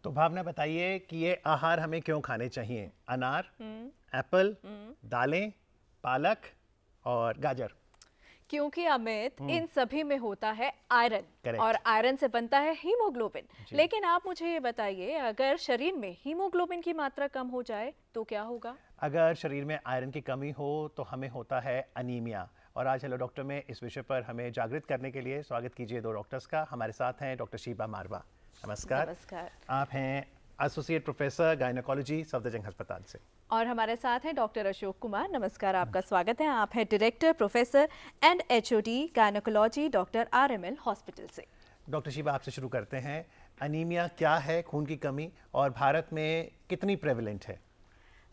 तो भावना बताइए कि ये आहार हमें क्यों खाने चाहिए? अनार, एप्पल, दालें, पालक और गाजर। क्योंकि अमित इन सभी में होता है आयरन और करेक्ट। आयरन से बनता है हीमोग्लोबिन। जी। लेकिन आप मुझे ये बताइए, अगर शरीर में हीमोग्लोबिन की मात्रा कम हो जाए तो क्या होगा? अगर शरीर में आयरन की कमी हो तो हमें होता है अनीमिया। और आज हेलो डॉक्टर में इस विषय पर हमें जागृत करने के लिए स्वागत कीजिए दो डॉक्टर्स का। हमारे साथ हैं डॉक्टर शीबा मारवा। नमस्कार। नमस्कार। आप हैं एसोसिएट प्रोफेसर गायनोकोलॉजी सफदरजंग अस्पताल से। और हमारे साथ हैं डॉक्टर अशोक कुमार। नमस्कार, आपका स्वागत है। आप हैं director professor and HOD gynaecology doctor RML hospital से। डॉक्टर शीबा, आपसे शुरू करते हैं। अनीमिया क्या है, खून की कमी, और भारत में कितनी प्रेवलेंट है?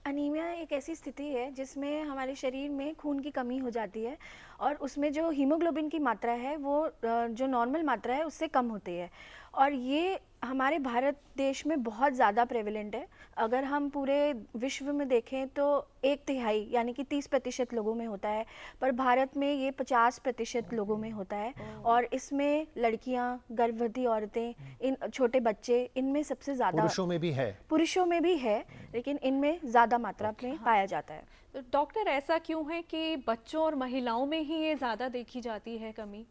अनीमिया एक ऐसी स्थिति है जिसमें हमारे शरीर में खून की कमी हो जाती है और उसमें जो हीमोग्लोबिन की मात्रा है वो जो नॉर्मल मात्रा है उससे कम होती है। और ये हमारे भारत देश में बहुत ज़्यादा प्रेवलेंट है। अगर हम पूरे विश्व में देखें तो 1/3 यानी कि 30% लोगों में होता है, पर भारत में ये 50% लोगों में होता है। और इसमें लड़कियां, गर्भवती औरतें, इन छोटे बच्चे, इनमें सबसे ज़्यादा। पुरुषों में भी है? पुरुषों में भी है, लेकिन इनमें ज़्यादा मात्रा में पाया जाता है। तो डॉक्टर, ऐसा क्यों है कि बच्चों और महिलाओं में ही ये ज़्यादा देखी जाती है कमी?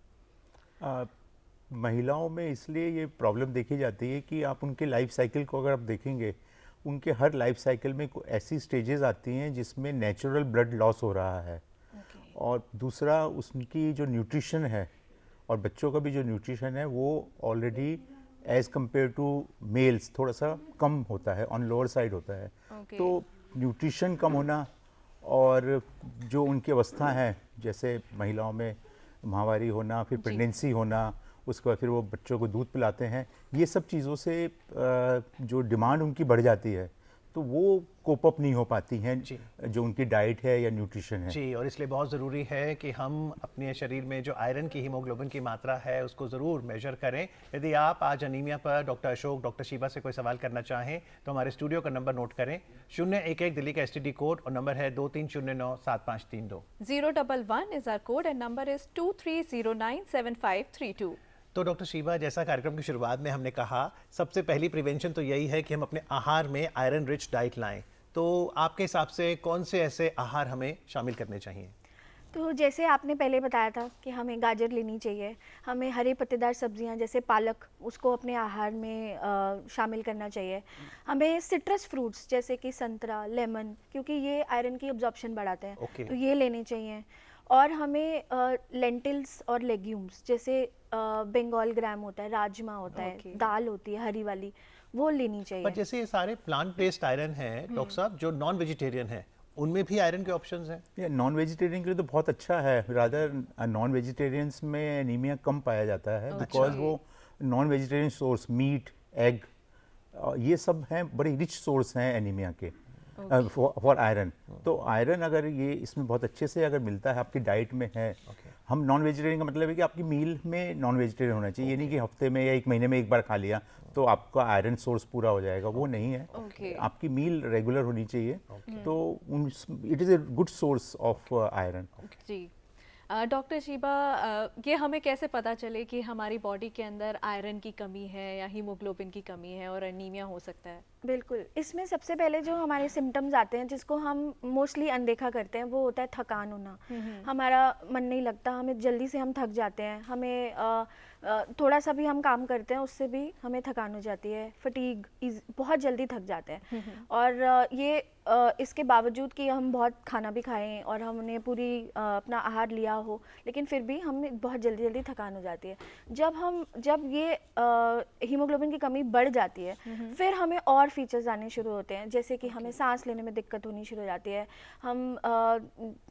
महिलाओं में इसलिए ये प्रॉब्लम देखी जाती है कि आप उनके लाइफ साइकिल को अगर आप देखेंगे, उनके हर लाइफ साइकिल में ऐसी स्टेजेस आती हैं जिसमें नेचुरल ब्लड लॉस हो रहा है। और दूसरा, उसकी जो न्यूट्रिशन है और बच्चों का भी जो न्यूट्रिशन है वो already as compared to males थोड़ा सा कम होता है, ऑन लोअर साइड होता है। तो न्यूट्रिशन कम होना और जो उनकी अवस्था है, जैसे महिलाओं में माहवारी होना, फिर प्रेगनेंसी होना, उसके बाद फिर वो बच्चों को दूध पिलाते हैं, ये सब चीज़ों से जो डिमांड उनकी बढ़ जाती है तो वो कोप अप नहीं हो पाती हैं जो उनकी डाइट है या न्यूट्रिशन है। जी, और इसलिए बहुत ज़रूरी है कि हम अपने शरीर में जो आयरन की, हीमोग्लोबिन की मात्रा है उसको ज़रूर मेजर करें। यदि आप आज अनीमिया पर डॉक्टर अशोक, डॉक्टर शीबा से कोई सवाल करना चाहें तो हमारे स्टूडियो का नंबर नोट करें। 011 दिल्ली का STD कोड और नंबर है 23097532। 011 is our code and number is 23097532। तो डॉक्टर शीबा, जैसा कार्यक्रम की शुरुआत में हमने कहा, सबसे पहली प्रिवेंशन तो यही है कि हम अपने आहार में आयरन रिच डाइट लाएं। तो आपके हिसाब से कौन से ऐसे आहार हमें शामिल करने चाहिए? तो जैसे आपने पहले बताया था कि हमें गाजर लेनी चाहिए, हमें हरे पत्तेदार सब्जियां जैसे पालक, उसको अपने आहार में शामिल करना चाहिए। हमें सिट्रस फ्रूट्स जैसे कि संतरा, लेमन, क्योंकि ये आयरन की एब्जॉर्प्शन बढ़ाते हैं, तो ये लेने चाहिए। और हमें लेंटिल्स और लेग्यूम्स जैसे बंगाल ग्राम होता है, राजमा होता है, दाल होती है हरी वाली, वो लेनी चाहिए। पर जैसे ये सारे प्लांट बेस्ड आयरन हैं डॉक्टर साहब, जो नॉन वेजिटेरियन हैं उनमें भी आयरन के ऑप्शंस हैं? ये नॉन वेजिटेरियन के लिए तो बहुत अच्छा है। रादर नॉन वेजिटेरियंस में एनीमिया कम पाया जाता है बिकॉज वो non vegetarian source, meat, egg, ये सब हैं, बड़े रिच सोर्स हैं एनीमिया के फॉर आयरन। तो आयरन अगर ये इसमें बहुत अच्छे से अगर मिलता है, आपकी डाइट में है। हम नॉन वेजिटेरियन का मतलब है कि आपकी मील में नॉन वेजिटेरियन होना चाहिए। ये नहीं कि हफ्ते में या एक महीने में एक बार खा लिया तो आपका आयरन सोर्स पूरा हो जाएगा, वो नहीं है। आपकी मील रेगुलर होनी चाहिए, तो it is a good source of iron. जी डॉक्टर शीबा, ये हमें कैसे पता चले कि हमारी बॉडी के अंदर आयरन की कमी है या हीमोग्लोबिन की कमी है और अनीमिया हो सकता है? बिल्कुल, इसमें सबसे पहले जो हमारे सिम्टम्स आते हैं जिसको हम मोस्टली अनदेखा करते हैं, वो होता है थकान होना। हमारा मन नहीं लगता, हमें जल्दी से हम थक जाते हैं, हमें थोड़ा सा भी हम काम करते हैं उससे भी हमें थकान हो जाती है, फटीग, बहुत जल्दी थक जाते हैं। और ये इसके बावजूद कि हम बहुत खाना भी खाएं और हमने पूरी अपना आहार लिया हो, लेकिन फिर भी हमें बहुत जल्दी थकान हो जाती है। जब ये हीमोग्लोबिन की कमी बढ़ जाती है, फिर हमें और फीचर्स आने शुरू होते हैं, जैसे कि हमें सांस लेने में दिक्कत होनी शुरू हो जाती है, हम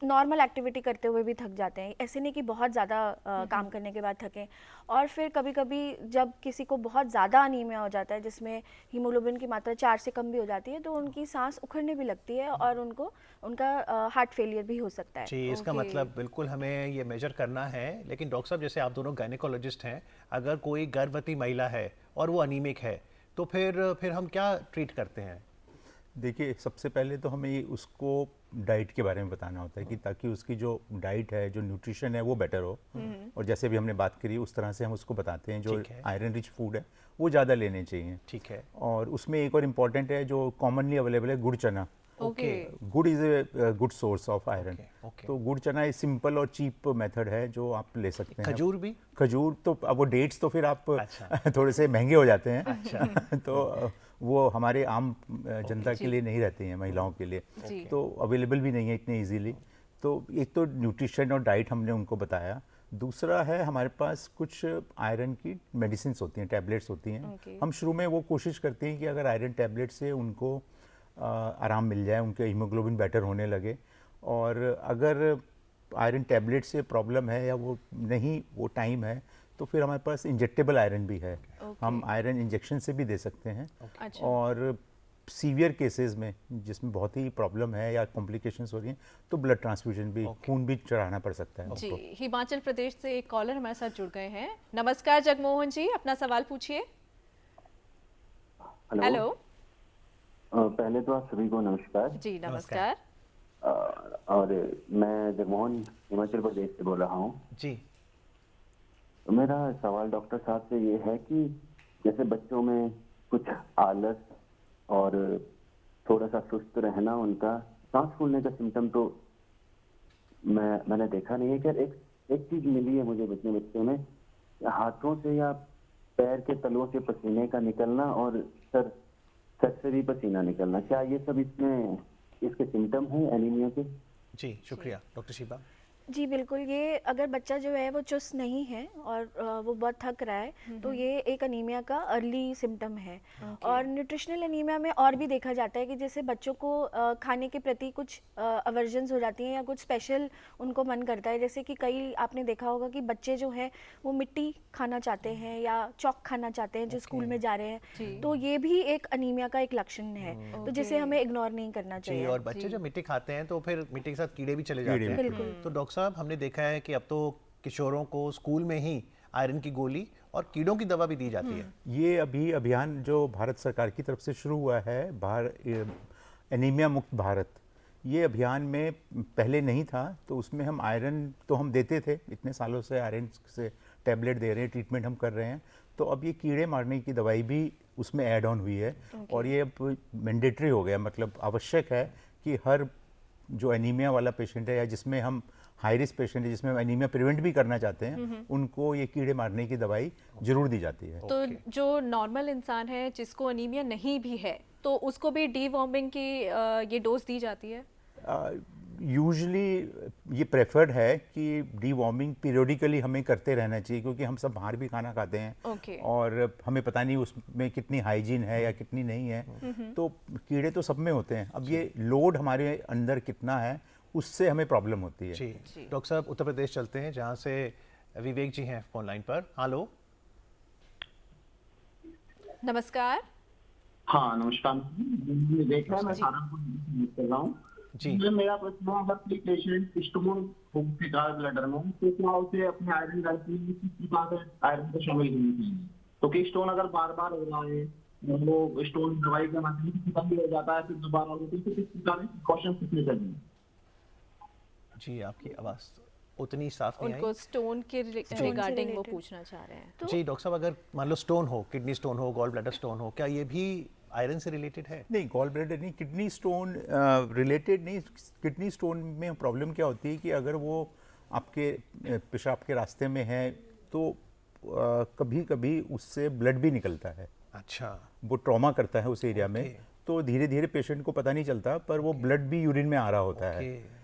नॉर्मल एक्टिविटी करते हुए भी थक जाते हैं। ऐसे नहीं कि बहुत ज़्यादा काम करने के बाद थकें। और फिर कभी कभी जब किसी को बहुत ज़्यादा अनीमिया हो जाता है जिसमें हीमोग्लोबिन की मात्रा 4 से कम भी हो जाती है, तो उनकी सांस उखड़ने भी लगती है और उनका हार्ट फेलियर भी हो सकता है। जी, इसका मतलब बिल्कुल हमें ये मेजर करना है। लेकिन डॉक्टर साहब, जैसे आप दोनों गायनेकोलॉजिस्ट हैं, अगर कोई गर्भवती महिला है और वो अनीमिक है तो फिर हम क्या ट्रीट करते हैं? देखिए, सबसे पहले तो हमें ये उसको डाइट के बारे में बताना होता है कि ताकि उसकी जो डाइट है, जो न्यूट्रिशन है वो बेटर हो। और जैसे भी हमने बात करी उस तरह से हम उसको बताते हैं जो ठीक है। आयरन रिच फूड है वो ज़्यादा लेने चाहिए। ठीक है। और उसमें एक और इम्पॉर्टेंट है जो कॉमनली अवेलेबल है, गुड़ चना। ओके। गुड़ is a good source of iron. Okay. तो गुड़ चना एक सिंपल और चीप मेथड है जो आप ले सकते हैं। खजूर भी? खजूर तो अब वो डेट्स तो फिर आप अच्छा। थोड़े से महंगे हो जाते हैं। अच्छा। तो वो हमारे आम जनता के लिए नहीं रहती हैं, महिलाओं के लिए। जी। तो अवेलेबल भी नहीं है इतने इजीली। तो एक तो न्यूट्रिशन और डाइट हमने उनको बताया। दूसरा है हमारे पास कुछ आयरन की मेडिसिन होती हैं, टैबलेट्स होती हैं। Okay. हम शुरू में वो कोशिश करते हैं कि अगर आयरन टैबलेट से उनको आराम मिल जाए, उनके हीमोग्लोबिन बेटर होने लगे। और अगर आयरन टैबलेट से प्रॉब्लम है या वो नहीं, वो टाइम है, तो फिर हमारे पास इंजेक्टेबल आयरन भी है। हम आयरन इंजेक्शन से भी दे सकते हैं। अच्छा। और सीवियर केसेस में जिसमें बहुत ही प्रॉब्लम है या कॉम्प्लिकेशंस हो रही हैं तो ब्लड ट्रांसफ्यूजन भी, खून भी चढ़ाना पड़ सकता है जी, उनको। हिमाचल प्रदेश से एक कॉलर हमारे साथ जुड़ गए हैं। नमस्कार जगमोहन जी, अपना सवाल पूछिए। हेलो। पहले तो आप सभी को नमस्कार। जी नमस्कार। और मैं जगमोहन हिमाचल प्रदेश से बोल रहा हूँ। जी। तो मेरा सवाल डॉक्टर साहब से ये है कि जैसे बच्चों में कुछ आलस और थोड़ा सा सुस्त रहना, उनका सांस फूलने का सिम्टम तो मैंने देखा नहीं है। क्या एक चीज मिली है मुझे अपने बच्चे में, हाथों से या पैर के तलुओं से पसीने का निकलना और सर से भी पसीना निकलना। क्या ये सब इसके सिम्टम हैं एनीमिया के? जी शुक्रिया। डॉक्टर शीबा? जी बिल्कुल, ये अगर बच्चा जो है वो चुस्त नहीं है और वो बहुत थक रहा है तो ये एक अनीमिया का अर्ली सिम्टम है। और न्यूट्रिशनल अनीमिया में और भी देखा जाता है कि जैसे बच्चों को खाने के प्रति कुछ अवर्जन्स हो जाती हैं या कुछ स्पेशल उनको मन करता है। जैसे कि कई आपने देखा होगा कि बच्चे जो हैं वो मिट्टी खाना चाहते हैं या चॉक खाना चाहते हैं जो स्कूल में जा रहे हैं, तो ये भी एक अनीमिया का एक लक्षण है। तो जिसे हमें इग्नोर नहीं करना जी। चाहिए। और बच्चे जब मिट्टी खाते हैं तो फिर मिट्टी के साथ कीड़े भी चले जाते हैं। बिल्कुल। तो डॉक्टर साहब, हमने देखा है कि अब तो किशोरों को स्कूल में ही आयरन की गोली और कीड़ों की दवा भी दी जाती है। ये अभी अभियान जो भारत सरकार की तरफ से शुरू हुआ है, एनीमिया मुक्त भारत, ये अभियान में पहले नहीं था। तो उसमें हम आयरन तो हम देते थे, इतने सालों से आयरन से टैबलेट दे रहे हैं, ट्रीटमेंट हम कर रहे हैं। तो अब ये कीड़े मारने की दवाई भी उसमें ऐड ऑन हुई है। और ये अब मैंडेटरी हो गया, मतलब आवश्यक है कि हर जो एनीमिया वाला पेशेंट है या जिसमें हम हाई रिस्क पेशेंट है, जिसमें हम एनीमिया प्रिवेंट भी करना चाहते हैं, उनको ये कीड़े मारने की दवाई जरूर दी जाती है। तो जो नॉर्मल इंसान है जिसको अनीमिया नहीं भी है तो उसको भी डीवॉर्मिंग की ये डोज दी जाती है? यूजुअली ये प्रेफर्ड है कि डीवॉर्मिंग पीरियोडिकली हमें करते रहना चाहिए, क्योंकि हम सब बाहर भी खाना खाते हैं। Okay. और हमें पता नहीं उसमें कितनी हाइजीन है या कितनी नहीं है। तो कीड़े तो सब में होते हैं। अब ये लोड हमारे अंदर कितना है उससे हमें प्रॉब्लम होती है। जी। डॉक्टर साहब, उत्तर प्रदेश चलते हैं जहाँ से विवेक जी हैं फोन लाइन पर। हेलो। नमस्कार। हाँ नमस्कार। देखा है, मैं सहारनपुर कर रहा हूँ जी। मेरा प्रश्न है, अगर कोई पेशेंट स्टोन होगा ब्लडर में तो क्या उसे अपने आयरन आयरन को शामिल करना चाहिए? तो कि स्टोन अगर बार बार हो रहा है, वो स्टोन दवाई के माध्यम से खत्म भी हो जाता है, फिर दोबारा होता है, तो किस प्रकार के प्रिकॉशन कितने चाहिए? जी, आपकी आवाज़ उतनी साफ नहीं आई। उनको स्टोन के रिगार्डिंग वो related। पूछना चाह रहे हैं। जी डॉक्टर साहब, अगर मान लो स्टोन हो, किडनी स्टोन हो, गॉल ब्लैडर स्टोन हो, क्या ये भी आयरन से रिलेटेड है? नहीं, गॉल ब्लैडर नहीं, किडनी स्टोन रिलेटेड नहीं। किडनी स्टोन में प्रॉब्लम क्या होती है कि अगर वो आपके पेशाब के रास्ते में है तो कभी कभी उससे ब्लड भी निकलता है। अच्छा। वो ट्रॉमा करता है उस एरिया में, तो धीरे धीरे पेशेंट को पता नहीं चलता, पर वो ब्लड भी यूरिन में आ रहा होता है।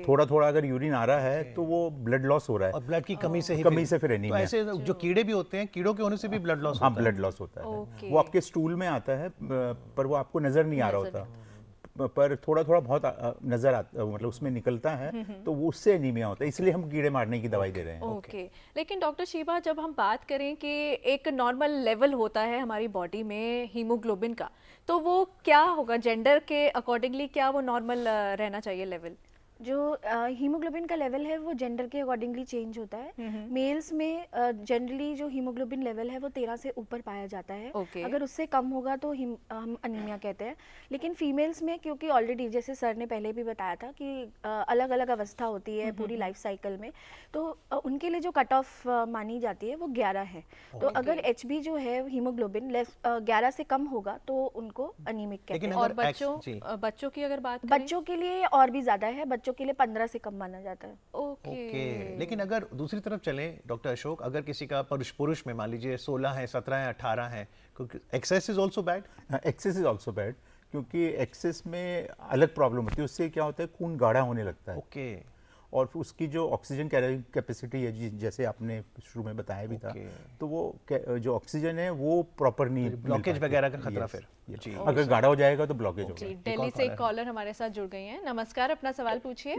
थोड़ा थोड़ा अगर यूरिन आ रहा है तो वो ब्लड लॉस हो रहा है, और ब्लड की कमी से ही कमी से फिर तो एनीमिया। ऐसे जो कीड़े भी होते हैं, कीड़ों के होने से भी ब्लड लॉस हाँ, होता है। ब्लड लॉस होता है। Okay. वो आपके स्टूल में आता है, पर वो आपको नजर नहीं आ रहा होता, पर थोड़ा थोड़ा बहुत नजर आता, मतलब उसमें निकलता है, तो वो उससे एनीमिया होता है। इसलिए हम कीड़े मारने की दवाई दे रहे हैं। ओके। लेकिन डॉक्टर शीबा, जब हम बात करें कि एक नॉर्मल लेवल होता है हमारी बॉडी में हीमोग्लोबिन का, तो वो क्या होगा जेंडर के अकॉर्डिंगली, क्या वो नॉर्मल रहना चाहिए लेवल? जो हीमोग्लोबिन का लेवल है वो जेंडर के अकॉर्डिंगली चेंज होता है। मेल्स में जनरली जो हीमोग्लोबिन लेवल है वो 13 से ऊपर पाया जाता है। Okay. अगर उससे कम होगा तो हम अनीमिया कहते हैं। लेकिन फीमेल्स में क्योंकि ऑलरेडी जैसे सर ने पहले भी बताया था कि अलग अलग अवस्था होती है पूरी लाइफ साइकिल में, तो उनके लिए जो कट ऑफ मानी जाती है वो 11 है। तो अगर एचबी जो है हीमोग्लोबिन 11 से कम होगा तो उनको अनीमिक कहते लेकिन हैं। और अगर जी। बच्चों की अगर बात करें? बच्चों के लिए और भी ज़्यादा है, बच्चों के लिए 15 से कम माना जाता है। ओके, लेकिन अगर दूसरी तरफ चलें डॉक्टर अशोक, अगर किसी का पुरुष में मान लीजिए 16 है, 17 है, 18 है, क्योंकि excess is also bad. Excess is also bad, क्योंकि एक्सेस में अलग प्रॉब्लम होती है। उससे क्या होता है, खून गाढ़ा होने लगता है। ओके। और फिर उसकी जो ऑक्सीजन कैरिंग कैपेसिटी है, जैसे आपने शुरू में बताया भी था, तो वो जो ऑक्सीजन है वो प्रॉपर नहीं मिल ब्लॉकेज पाती। वगैरह का खतरा Yes, फिर। yes. जी। अगर गाढ़ा हो जाएगा तो ब्लॉकेज जी, होगा। दिल्ली से एक कॉलर हमारे साथ जुड़ गई हैं। नमस्कार, अपना सवाल पूछिए।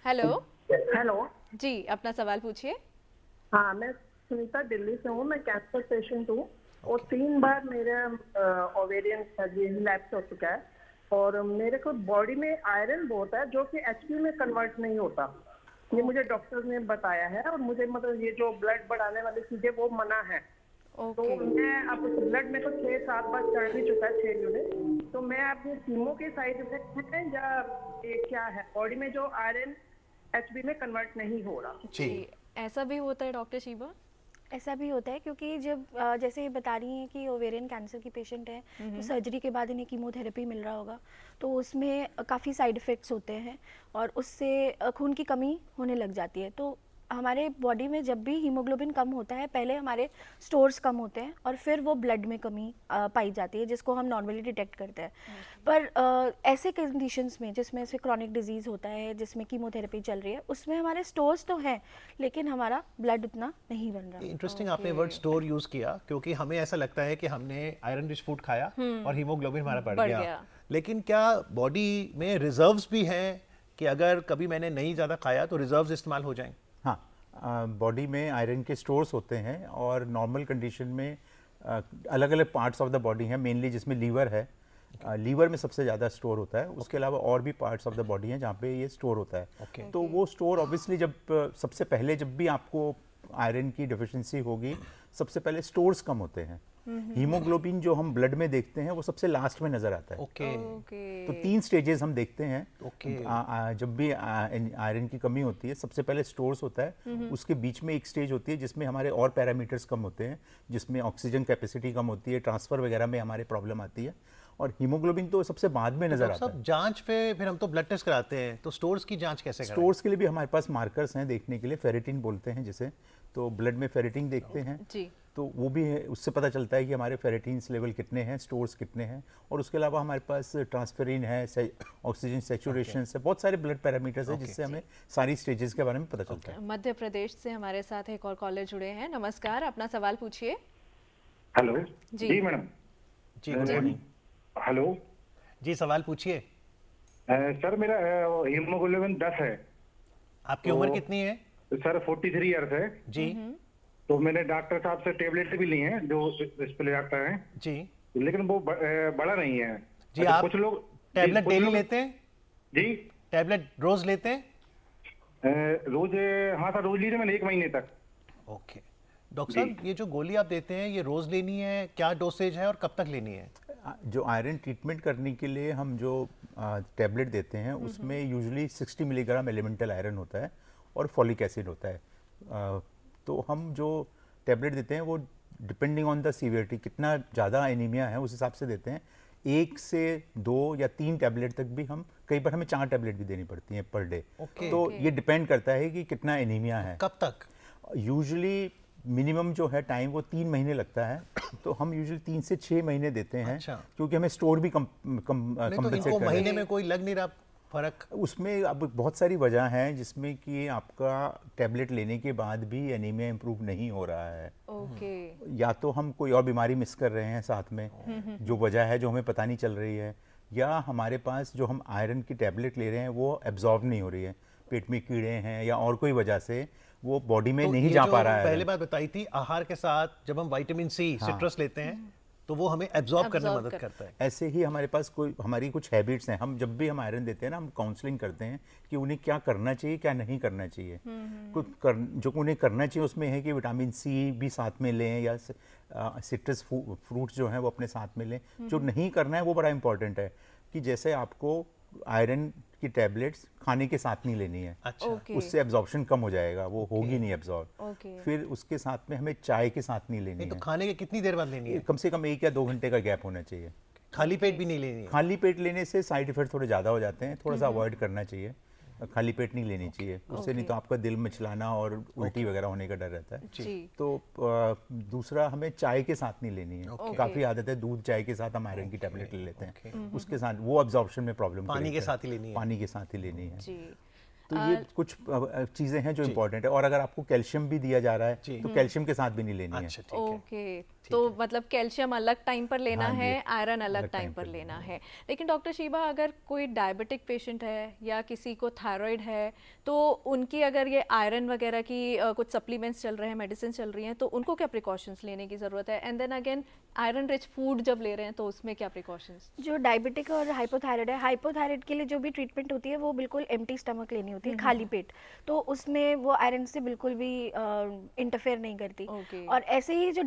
हेलो। हेलो। जी, अपना सवाल पूछिए। हाँ, मैं सुनीता दिल्ली से हूँ। मैं कैंसर पेशेंट हूँ और 3 बार मेरा ओवेरियन सर्जरी लैप्स हो चुका है और मेरे को बॉडी में आयरन बहुत है जो कि एचपी में कन्वर्ट नहीं होता। ये मुझे डॉक्टर ने बताया है और मुझे मतलब ये जो ब्लड बढ़ाने वाली चीजें वो मना है। तो मैं अब ब्लड में तो 6-7 बार चढ़ भी चुका है 6 यूनिट। तो मैं अपने कीमो के साइड इफेक्ट हैं या ये क्या है, बॉडी में जो आयरन एचबी में कन्वर्ट नहीं हो रहा? जी, ऐसा भी होता है डॉक्टर शीबा? ऐसा भी होता है क्योंकि जब जैसे ये बता रही हैं कि ओवेरियन कैंसर की पेशेंट है, तो सर्जरी के बाद इन्हें कीमोथेरेपी मिल रहा होगा, तो उसमें काफ़ी साइड इफ़ेक्ट्स होते हैं और उससे खून की कमी होने लग जाती है। तो हमारे बॉडी में जब भी हीमोग्लोबिन कम होता है, पहले हमारे स्टोर्स कम होते हैं और फिर वो ब्लड में कमी पाई जाती है, जिसको हम नॉर्मली डिटेक्ट करते हैं। पर ऐसे कंडीशंस में जिसमें से क्रॉनिक डिजीज़ होता है, जिसमें कीमोथेरेपी चल रही है, उसमें हमारे स्टोर्स तो हैं लेकिन हमारा ब्लड उतना नहीं बन रहा। इंटरेस्टिंग आपने वर्ड स्टोर यूज किया, क्योंकि हमें ऐसा लगता है कि हमने आयरन रिच फूड खाया और हीमोग्लोबिन हमारा बढ़ गया। लेकिन क्या बॉडी में रिजर्व्स भी हैं कि अगर कभी मैंने नहीं ज़्यादा खाया तो रिजर्व्स इस्तेमाल हो जाएं? हाँ, बॉडी में आयरन के स्टोर्स होते हैं और नॉर्मल कंडीशन में अलग अलग पार्ट्स ऑफ द बॉडी हैं, मेनली जिसमें लीवर है। लीवर में सबसे ज़्यादा स्टोर होता है। उसके अलावा और भी पार्ट्स ऑफ द बॉडी हैं जहाँ पे ये स्टोर होता है। तो वो स्टोर ऑब्वियसली जब सबसे पहले जब भी आपको आयरन की डिफिशिएंसी होगी, सबसे पहले स्टोर्स कम होते हैं। हीमोग्लोबिन जो हम ब्लड में देखते हैं वो सबसे लास्ट में नजर आता है। तो 3 स्टेजेस हम देखते हैं। जब भी आयरन की कमी होती है, सबसे पहले स्टोर्स होता है, उसके बीच में एक स्टेज होती है जिसमें हमारे और पैरामीटर्स कम होते हैं, जिसमें ऑक्सीजन कैपेसिटी कम होती है, ट्रांसफर वगैरह में हमारे प्रॉब्लम आती है, और हीमोग्लोबिन तो सबसे बाद में नजर आता है। जांच पे फिर हम तो ब्लड टेस्ट कराते हैं, तो स्टोर्स की जांच कैसे करें? स्टोर्स के लिए भी हमारे पास मार्कर्स हैं देखने के लिए, फेरिटिन बोलते हैं जिसे। तो ब्लड में फेरिटिन देखते हैं जी, तो वो भी है, उससे पता चलता है कि हमारे फेरिटिन्स लेवल कितने हैं, स्टोर्स कितने हैं। और उसके अलावा हमारे पास ट्रांसफेरिन है, ऑक्सीजन सेचुरेशन है, बहुत सारे ब्लड पैरामीटर्स हैं जिससे हमें सारी स्टेजेस के बारे में पता चलता है। मध्य प्रदेश से हमारे साथ एक और कॉलर जुड़े हैं। नमस्कार, अपना सवाल पूछिए। हेलो। जी। जी मैडम। जी, गुड मॉर्निंग। हेलो जी, सवाल पूछिए। सर, मेरा हीमोग्लोबिन 10 है। आपकी उम्र कितनी है? सर 43 ईयर्स है जी। तो मैंने डॉक्टर साहब से टेबलेट भी ली हैं जो इस पे ले जाता है जी। लेकिन वो बड़ा नहीं है जी, अच्छा, आप कुछ लोग टैबलेट कुछ डेली लोग- लेते हैं? जी। टैबलेट रोज लेते हैं? रोज, हाँ सर, रोज ली थी मैंने 1 महीने तक। ओके डॉक्टर साहब, ये जो गोली आप देते हैं ये रोज लेनी है, क्या डोसेज है और कब तक लेनी है? जो आयरन ट्रीटमेंट करने के लिए हम जो टैबलेट देते हैं उसमें यूजुअली 60 मिलीग्राम एलिमेंटल आयरन होता है और फॉलिक एसिड होता है। तो हम जो टैबलेट देते हैं वो डिपेंडिंग ऑन द सीवियरिटी, कितना ज़्यादा एनीमिया है उस हिसाब से देते हैं। 1 से 2 या 3 टैबलेट तक भी हम, कई बार हमें 4 टैबलेट भी देनी पड़ती हैं पर डे। तो ये डिपेंड करता है कि कितना एनीमिया है। कब तक? यूजुअली मिनिमम जो है टाइम वो 3 महीने लगता है, तो हम यूजुअली 3 से 6 महीने देते हैं। अच्छा। क्योंकि हमें स्टोर भी नहीं तो कंपनसेट इनको करना महीने है। में कोई लग नहीं रहा फर्क? उसमें अब बहुत सारी वजह हैं जिसमें कि आपका टैबलेट लेने के बाद भी एनीमिया इम्प्रूव नहीं हो रहा है। ओके। या तो हम कोई और बीमारी मिस कर रहे हैं साथ में, जो वजह है जो हमें पता नहीं चल रही है, या हमारे पास जो हम आयरन की टैबलेट ले रहे हैं वो एब्जॉर्ब नहीं हो रही है, पेट में कीड़े हैं या और कोई वजह से वो बॉडी में तो नहीं ये जा जो पा रहा है। पहले बात बताई थी, आहार के साथ जब हम विटामिन सी सिट्रस लेते हैं तो वो हमें एब्जॉर्ब करने में Absorb मदद कर- करता है। ऐसे ही हमारे पास कोई हमारी कुछ हैबिट्स हैं, हम जब भी हम आयरन देते हैं ना, हम काउंसलिंग करते हैं कि उन्हें क्या करना चाहिए क्या नहीं करना चाहिए। जो उन्हें करना चाहिए उसमें है कि विटामिन सी भी साथ में लें या सिट्रस फ्रूट्स जो हैं वो अपने साथ में लें। जो नहीं करना है वो बड़ा इंपॉर्टेंट है कि जैसे आपको आयरन की टैबलेट्स खाने के साथ नहीं लेनी है, अच्छा, ओके उससे एब्जॉर्प्शन कम हो जाएगा, वो होगी नहीं एब्जॉर्ब। ओके फिर उसके साथ में हमें चाय के साथ नहीं लेनी नहीं तो है, खाने के कितनी देर बाद लेनी है? कम से कम 1 या 2 घंटे का गैप होना चाहिए। खाली पेट भी नहीं लेनी है? खाली पेट लेने से साइड इफेक्ट थोड़े ज़्यादा हो जाते हैं, थोड़ा सा अवॉइड करना चाहिए, खाली पेट नहीं लेनी चाहिए, उससे नहीं तो आपका दिल मचलाना और उल्टी वगैरह होने का डर रहता है। जी तो दूसरा हमें चाय के साथ नहीं लेनी है, काफ़ी आदत है दूध चाय के साथ हम आयरन की टैबलेट ले लेते हैं, उसके साथ वो एब्जॉर्प्शन में प्रॉब्लम पानी के साथ ही लेनी है? पानी के साथ ही लेनी है। जी तो ये कुछ चीज़ें हैं जो इम्पोर्टेंट है। और अगर आपको कैल्शियम भी दिया जा रहा है तो कैल्शियम के साथ भी नहीं लेनी है। अच्छा, ठीक है। ओके तो मतलब कैल्शियम अलग टाइम पर लेना हाँ जी, है, आयरन अलग अलग टाइम टाइम पर पर लेना है। लेकिन डॉक्टर शीबा, अगर कोई डायबिटिक पेशेंट है या किसी को थायराइड है, तो उनकी अगर ये आयरन वगैरह की कुछ सप्लीमेंट्स चल रहे हैं, मेडिसिन चल रही हैं, तो उनको क्या प्रिकॉशंस लेने की ज़रूरत है? And then again iron rich food जब ले रहे हैं तो उसमें क्या प्रिकॉशंस? जो डायबिटिक और हाइपोथायराइड है, हाइपोथायराइड के लिए जो भी ट्रीटमेंट होती है वो बिल्कुल एम्प्टी स्टमक लेनी होती है, खाली पेट। तो उसमें वो आयरन से बिल्कुल भी इंटरफेयर नहीं करती। ओके और ऐसे ही जो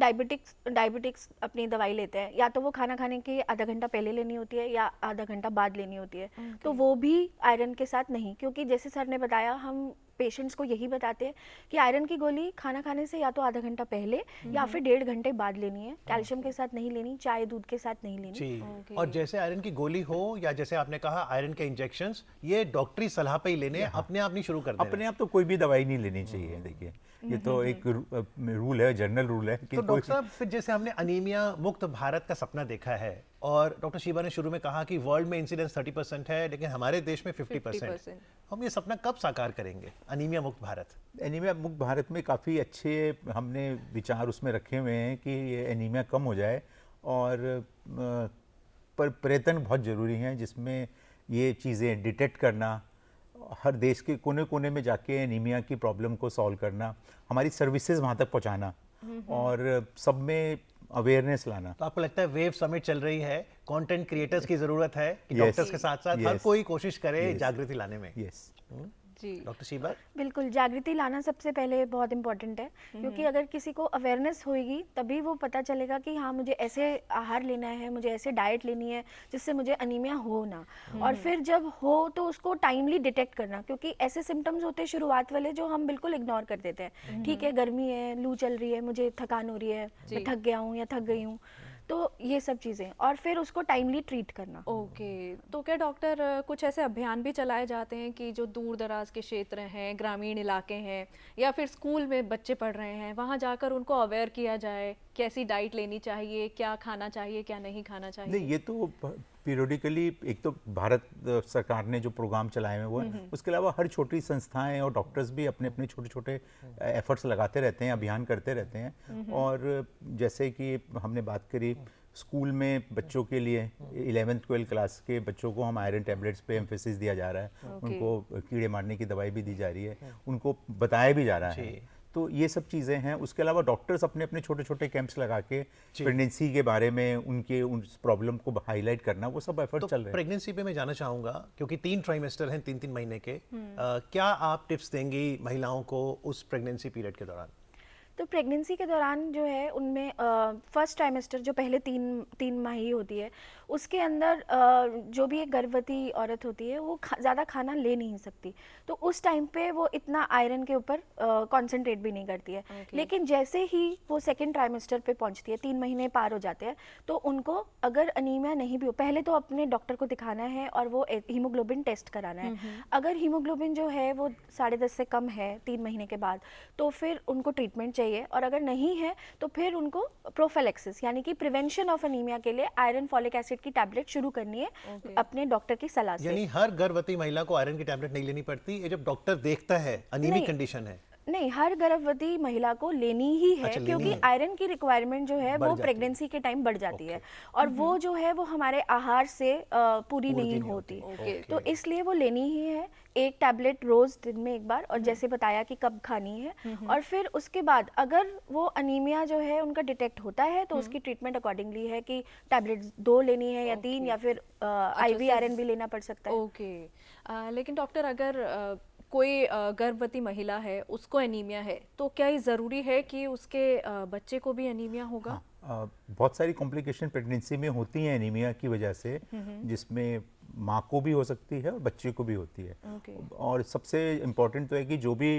डायबिटिक्स अपनी दवाई लेते हैं, या तो वो खाना खाने के आधा घंटा पहले लेनी होती है या आधा घंटा बाद लेनी होती है, तो वो भी आयरन के साथ नहीं, क्योंकि जैसे सर ने बताया, हम पेशेंट्स को यही बताते हैं कि आयरन की गोली खाना खाने से या तो आधा घंटा पहले या फिर 1.5 घंटे बाद लेनी है, कैल्शियम के साथ नहीं लेनी, चाय दूध के साथ नहीं लेनी। जी। ओके। और जैसे आयरन की गोली हो या जैसे आपने कहा आयरन के इंजेक्शंस, ये डॉक्टरी सलाह पे ही लेने हैं, अपने आप नहीं शुरू कर देना। अपने आप तो कोई भी दवाई नहीं लेनी चाहिए। देखिए ये तो एक रूल है, जनरल रूल है कि तो डॉक्टर साहब, फिर जैसे हमने अनीमिया मुक्त भारत का सपना देखा है और डॉक्टर शीबा ने शुरू में कहा कि वर्ल्ड में इंसिडेंस 30% है लेकिन हमारे देश में 50%। हम ये सपना कब साकार करेंगे, अनीमिया मुक्त भारत? एनीमिया मुक्त भारत में काफ़ी अच्छे हमने विचार उसमें रखे हुए हैं कि ये एनीमिया कम हो जाए, और पर प्रयत्न बहुत ज़रूरी हैं जिसमें ये चीज़ें डिटेक्ट करना, हर देश के कोने कोने में जाके एनीमिया की प्रॉब्लम को सॉल्व करना, हमारी सर्विसेज वहाँ तक पहुँचाना और सब में अवेयरनेस लाना। तो आपको लगता है वेव समिट चल रही है, कंटेंट क्रिएटर्स की जरूरत है कि Yes. डॉक्टर्स के साथ साथ हर Yes. कोई कोशिश करे Yes. जागृति लाने में? यस जी डॉक्टर शीबा? बिल्कुल, जागृति लाना सबसे पहले बहुत इंपॉर्टेंट है, क्योंकि अगर किसी को अवेयरनेस होएगी तभी वो पता चलेगा कि हाँ, मुझे ऐसे आहार लेना है, मुझे ऐसे डाइट लेनी है जिससे मुझे अनीमिया हो ना। और फिर जब हो तो उसको टाइमली डिटेक्ट करना, क्योंकि ऐसे सिम्टम्स होते हैं शुरुआत वाले जो हम बिल्कुल इग्नोर कर देते हैं। ठीक है, गर्मी है, लू चल रही है, मुझे थकान हो रही है, मैं थक गया हूँ या थक गई हूँ, तो ये सब चीज़ें, और फिर उसको टाइमली ट्रीट करना। ओके तो क्या डॉक्टर कुछ ऐसे अभियान भी चलाए जाते हैं कि जो दूर दराज के क्षेत्र हैं, ग्रामीण इलाके हैं, या फिर स्कूल में बच्चे पढ़ रहे हैं, वहाँ जाकर उनको अवेयर किया जाए कैसी डाइट लेनी चाहिए, क्या खाना चाहिए, क्या नहीं खाना चाहिए? नहीं, ये तो पीरियडिकली एक तो भारत सरकार ने जो प्रोग्राम चलाए हुए वो है, उसके अलावा हर छोटी संस्थाएं और डॉक्टर्स भी अपने अपने छोटे छोटे एफर्ट्स लगाते रहते हैं, अभियान करते रहते हैं। और जैसे कि हमने बात करी स्कूल में बच्चों के लिए 11th-12th क्लास के बच्चों को हम आयरन टैबलेट्स पे एम्फेसिस दिया जा रहा है, उनको कीड़े मारने की दवाई भी दी जा रही है, उनको बताया भी जा रहा है। तो ये सब चीज़ें हैं। उसके अलावा डॉक्टर्स अपने अपने छोटे छोटे कैंप्स लगा के प्रेगनेंसी के बारे में उनके उन प्रॉब्लम को हाईलाइट करना, वो सब एफर्ट तो चल रहे हैं। प्रेगनेंसी पे मैं जाना चाहूंगा क्योंकि 3 ट्राइमेस्टर हैं, 3-3 महीने के। क्या आप टिप्स देंगी महिलाओं को उस प्रेगनेंसी पीरियड के दौरान? तो प्रेगनेंसी के दौरान जो है उनमें फर्स्ट ट्राइमेस्टर जो पहले तीन माह ही होती है, उसके अंदर जो भी एक गर्भवती औरत होती है वो ज़्यादा खाना ले नहीं सकती, तो उस टाइम पे वो इतना आयरन के ऊपर कंसंट्रेट भी नहीं करती है। लेकिन जैसे ही वो सेकेंड ट्राइमेस्टर पे पहुंचती है, 3 महीने पार हो जाते हैं, तो उनको अगर अनीमिया नहीं भी हो, पहले तो अपने डॉक्टर को दिखाना है और वो हीमोग्लोबिन टेस्ट कराना है। अगर हीमोग्लोबिन जो है वो 10.5 से कम है 3 महीने के बाद, तो फिर उनको ट्रीटमेंट चाहिए, और अगर नहीं है तो फिर उनको प्रोफिलैक्सिस यानी कि प्रिवेंशन ऑफ अनीमिया के लिए आयरन फॉलिक एसिड की टैबलेट शुरू करनी है अपने डॉक्टर की सलाह से। यानी हर गर्भवती महिला को आयरन की टैबलेट नहीं लेनी पड़ती, ये जब डॉक्टर देखता है अनीमिक नहीं। कंडीशन है? नहीं, हर गर्भवती महिला को लेनी ही है, अच्छा, लेनी क्योंकि है। आयरन की रिक्वायरमेंट जो है बढ़ वो जाती है। प्रेगनेंसी के टाइम बढ़ जाती है, और वो जो है वो हमारे आहार से पूरी नहीं होती, ओके। तो इसलिए वो लेनी ही है। एक टैबलेट रोज दिन में एक बार, और जैसे बताया कि कब खानी है, और फिर उसके बाद अगर वो अनीमिया जो है उनका डिटेक्ट होता है तो उसकी ट्रीटमेंट अकॉर्डिंगली है कि टैबलेट 2 लेनी है या 3, या फिर IV आयरन भी लेना पड़ सकता है। ओके। लेकिन डॉक्टर अगर कोई गर्भवती महिला है, उसको एनीमिया है, तो क्या ये ज़रूरी है कि उसके बच्चे को भी एनीमिया होगा? बहुत सारी कॉम्प्लिकेशन प्रेगनेंसी में होती हैं एनीमिया की वजह से, जिसमें माँ को भी हो सकती है और बच्चे को भी होती है। और सबसे इम्पोर्टेंट तो है कि जो भी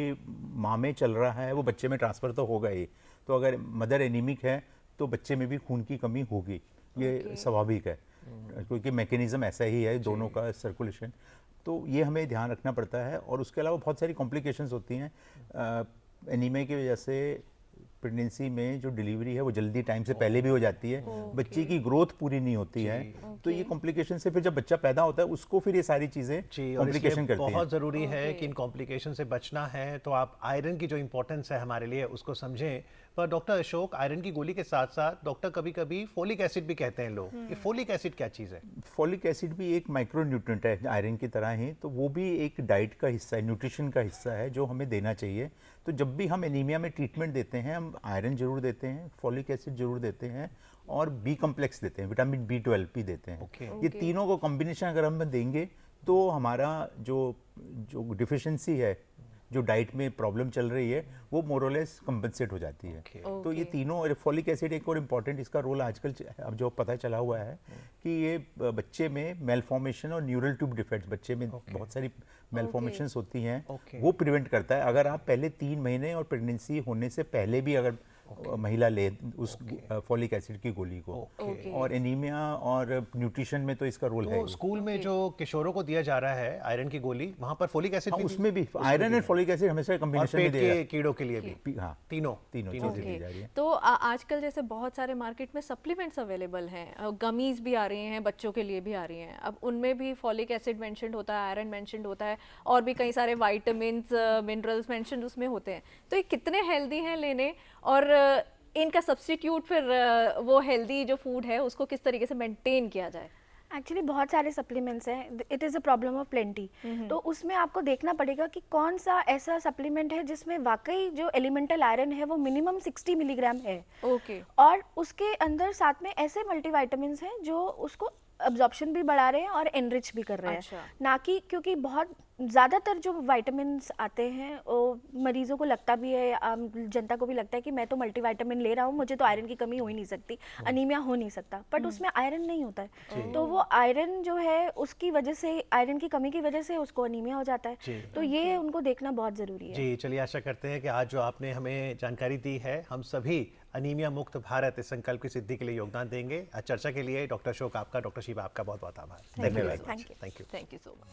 माँ में चल रहा है वो बच्चे में ट्रांसफ़र तो होगा ही। तो अगर मदर एनीमिक है तो बच्चे में भी खून की कमी होगी, ये स्वाभाविक है, क्योंकि मैकेनिज्म ऐसा ही है दोनों का सर्कुलेशन। तो ये हमें ध्यान रखना पड़ता है। और उसके अलावा बहुत सारी कॉम्प्लिकेशंस होती हैं एनीमिया की वजह से। प्रेगनेंसी में जो डिलीवरी है वो जल्दी टाइम से पहले भी हो जाती है, बच्चे की ग्रोथ पूरी नहीं होती है, तो ये कॉम्प्लिकेशन से फिर जब बच्चा पैदा होता है उसको फिर ये सारी चीज़ें कॉम्प्लिकेशन करती हैं। बहुत ज़रूरी है कि इन कॉम्प्लिकेशन से बचना है तो आप आयरन की जो इम्पोर्टेंस है हमारे लिए उसको समझें। पर डॉक्टर अशोक, आयरन की गोली के साथ साथ डॉक्टर कभी कभी फोलिक एसिड भी कहते हैं लोग, ये फोलिक एसिड क्या चीज़ है? फॉलिक एसिड भी एक माइक्रो न्यूट्रिएंट है आयरन की तरह ही, तो वो भी एक डाइट का हिस्सा है, न्यूट्रिशन का हिस्सा है जो हमें देना चाहिए। तो जब भी हम एनीमिया में ट्रीटमेंट देते हैं हम आयरन जरूर देते हैं, फॉलिक एसिड जरूर देते हैं, और बी कम्प्लेक्स देते हैं, विटामिन B12 भी देते हैं। ये तीनों को कॉम्बिनेशन अगर हम देंगे तो हमारा जो डिफिशिएंसी है, जो डाइट में प्रॉब्लम चल रही है, वो मोरलेस कंपनसेट हो जाती है। तो ये तीनों, और फॉलिक एसिड एक और इम्पॉर्टेंट इसका रोल आजकल अब जो पता चला हुआ है कि ये बच्चे में मेलफॉर्मेशन और न्यूरल ट्यूब डिफेक्ट्स, बच्चे में बहुत सारी मेलफॉर्मेशंस होती हैं, वो प्रिवेंट करता है। अगर आप पहले 3 महीने और प्रेगनेंसी होने से पहले भी अगर महिला ले उस फॉलिक एसिड की गोली को, और एनीमिया और न्यूट्रिशन में तो इसका रोल है। स्कूल में जो किशोरों को दिया जा रहा है आयरन की गोली, वहां पर फोलिक एसिड भी उसमें भी आयरन और फॉलिक एसिड हमेशा कॉम्बिनेशन में दिया के कीड़ों के लिए भी, हाँ, तीनों चीजें दी जा रही है। तो आजकल जैसे बहुत सारे मार्केट में सप्लीमेंट्स अवेलेबल हैं, गमीज भी आ रही हैं, बच्चों के लिए भी आ रही हैं। अब उनमें भी फॉलिक एसिड मेंशन्ड होता है, आयरन मेंशन्ड होता है, और भी कई सारे विटामिन्स, मिनरल्स मेंशन्ड उसमें होते हैं। तो ये कितने हेल्दी हैं लेने, और इनका सब्स्टिट्यूट फिर वो हेल्दी जो फूड है उसको किस तरीके से मेंटेन किया जाए? एक्चुअली बहुत सारे सप्लीमेंट्स हैं, it is a problem of plenty. तो उसमें आपको देखना पड़ेगा कि कौन सा ऐसा सप्लीमेंट है जिसमें वाकई जो एलिमेंटल आयरन है वो मिनिमम 60 मिलीग्राम है। ओके। और उसके अंदर साथ में ऐसे मल्टीविटामिन्स हैं जो उसको अब्जॉर्प्शन भी बढ़ा रहे हैं और एनरिच भी कर रहे हैं। ना कि क्योंकि बहुत ज़्यादातर जो विटामिन्स आते हैं वो मरीज़ों को लगता भी है, आम जनता को भी लगता है कि मैं तो मल्टीविटामिन ले रहा हूँ, मुझे तो आयरन की कमी हो ही नहीं सकती, अनीमिया हो नहीं सकता, बट उसमें आयरन नहीं होता है। तो वो आयरन जो है उसकी वजह से, आयरन की कमी की वजह से उसको अनीमिया हो जाता है। तो ये उनको देखना बहुत ज़रूरी है। जी चलिए, आशा करते हैं कि आज जो आपने हमें जानकारी दी है, हम सभी अनीमिया मुक्त भारत इस संकल्प की सिद्धि के लिए योगदान देंगे। आज चर्चा के लिए डॉक्टर अशोक आपका, डॉक्टर शीबा आपका बहुत बहुत आभार। Thank you. Thank you so much.